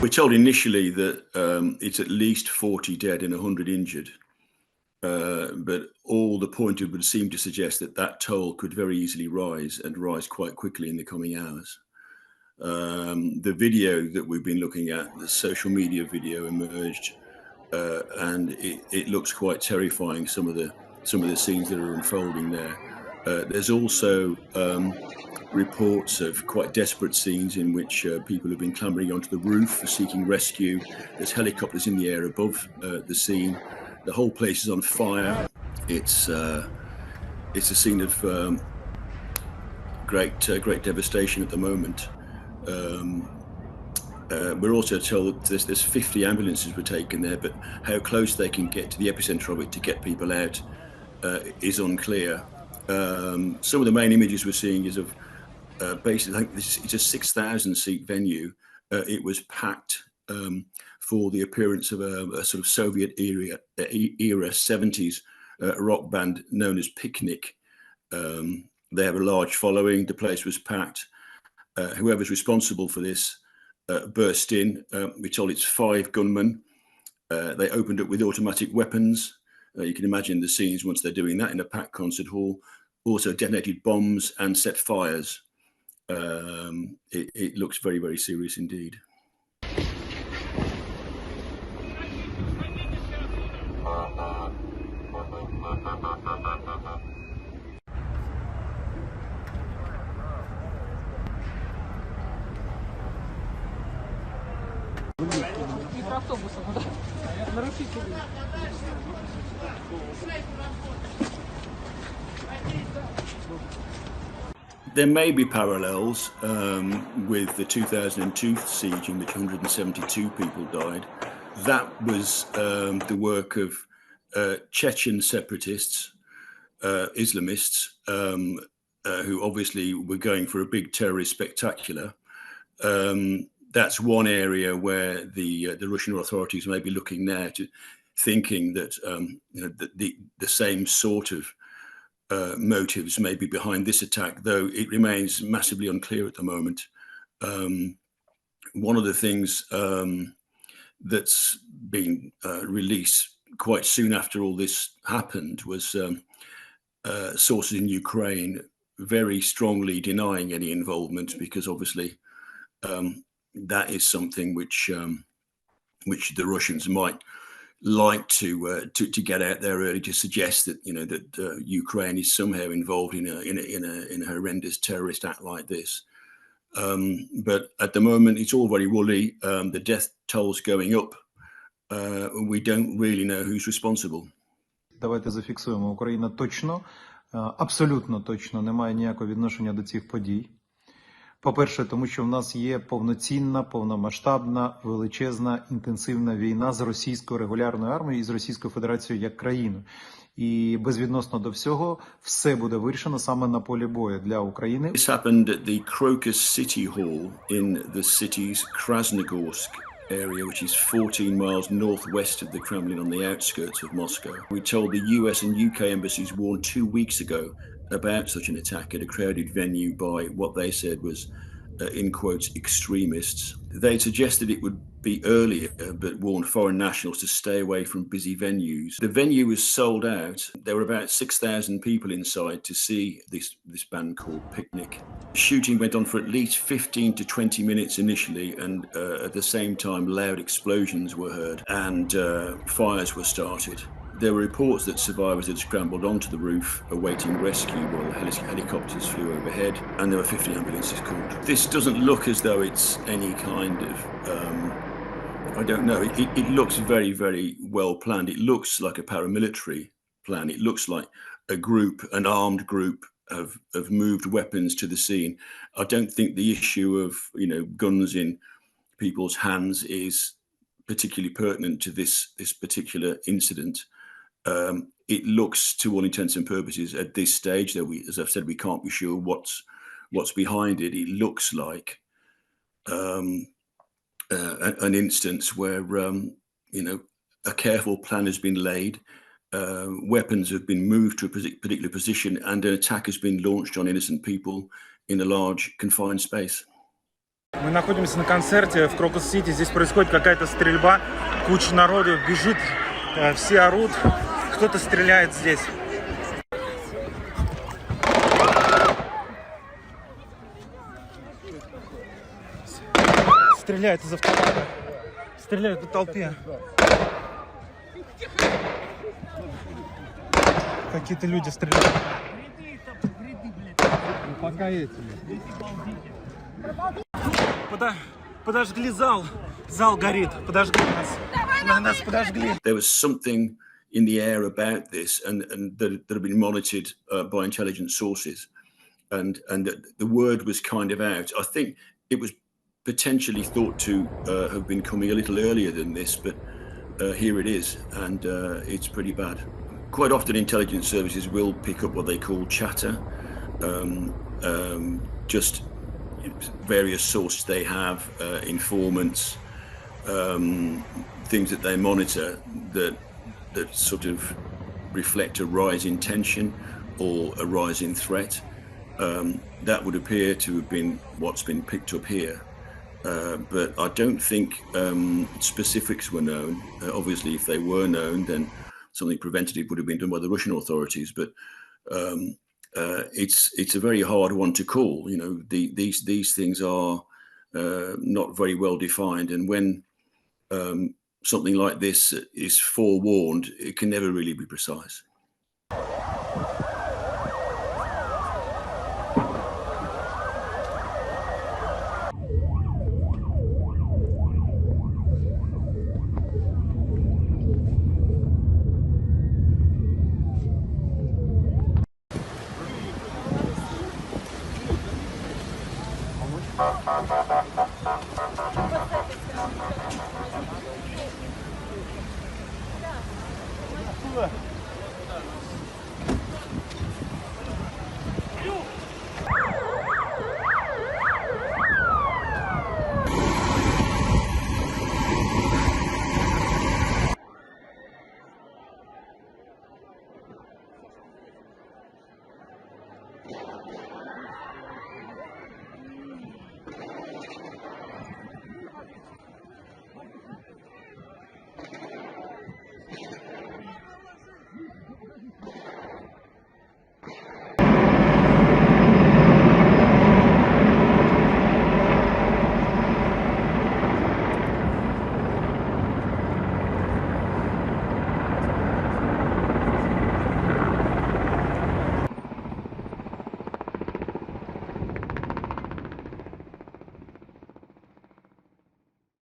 We're told initially that it's at least 40 dead and 100 injured, but all the pointer would seem to suggest that that toll could very easily rise and rise quite quickly in the coming hours. The video that we've been looking at, the social media video, emerged, and it looks quite terrifying. Some of the scenes that are unfolding there. There's also reports of quite desperate scenes in which people have been clambering onto the roof seeking rescue. There's helicopters in the air above the scene. The whole place is on fire. It's a scene of great devastation at the moment. We're also told that there's 50 ambulances were taken there, but how close they can get to the epicenter of it to get people out is unclear. Some of the main images we're seeing is of basically, I think it's a 6,000 seat venue. It was packed for the appearance of a sort of Soviet era 70s rock band known as Picnic. They have a large following. The place was packed. Whoever's responsible for this burst in. We're told it's 5 gunmen. They opened up with automatic weapons. You can imagine the scenes once they're doing that in a packed concert hall. Also detonated bombs and set fires. It looks very, very serious indeed. There may be parallels with the 2002 siege in which 172 people died. That was the work of Chechen separatists, Islamists, who obviously were going for a big terrorist spectacular. That's one area where the Russian authorities may be looking now, to thinking that the same sort of motives may be behind this attack, though it remains massively unclear at the moment. One of the things that's been released quite soon after all this happened was sources in Ukraine very strongly denying any involvement, because obviously that is something which the Russians might like to get out there early, to suggest that that Ukraine is somehow involved in a horrendous terrorist act like this. But at the moment, it's all very woolly. The death toll's going up. We don't really know who's responsible. Давайте зафіксуємо. Україна точно, абсолютно точно не має ніякого відношення до цих подій. По-перше, тому що в нас є повноцінна, повномасштабна, величезна, інтенсивна війна з російською регулярною армією і з Російською Федерацією як країною. І безвідносно до всього, все буде вирішено саме на полі бою для України. This happened at the Crocus City Hall in the city's Krasnogorsk area, which is 14 miles northwest of the Kremlin on the outskirts of Moscow. We told the US and UK embassies warned 2 weeks ago about such an attack at a crowded venue by what they said was, in quotes, extremists. They suggested it would be earlier, but warned foreign nationals to stay away from busy venues. The venue was sold out. There were about 6,000 people inside to see this band called Picnic. The shooting went on for at least 15 to 20 minutes initially, and at the same time loud explosions were heard and fires were started. There were reports that survivors had scrambled onto the roof awaiting rescue while helicopters flew overhead, and there were 50 ambulances called. This doesn't look as though it's any kind of, I don't know, it looks very, very well planned. It looks like a paramilitary plan. It looks like a group, an armed group, have moved weapons to the scene. I don't think the issue of, guns in people's hands is particularly pertinent to this particular incident. It looks, to all intents and purposes, at this stage, though as I've said, we can't be sure what's behind it. It looks like an instance where a careful plan has been laid, weapons have been moved to a particular position, and an attack has been launched on innocent people in a large confined space. Мы находимся на концерте в Crocus City. Здесь происходит какая-то стрельба. Куча народу бежит, все орут. Кто-то стреляет здесь. Стреляют из автомата. Стреляют по толпе. Какие-то люди стреляют. Пока эти. Подожгли зал. Зал горит. Подожгли нас. Нас подожгли. There was something in the air about this, and that had been monitored by intelligence sources, and the word was kind of out. I think it was potentially thought to have been coming a little earlier than this, but here it is, and it's pretty bad. Quite often intelligence services will pick up what they call chatter, just various sources they have, informants, things that they monitor that sort of reflect a rise in tension or a rise in threat. That would appear to have been what's been picked up here. But I don't think specifics were known. Obviously, if they were known, then something preventative would have been done by the Russian authorities. But it's a very hard one to call. You know, these things are not very well defined, and when something like this is forewarned, it can never really be precise.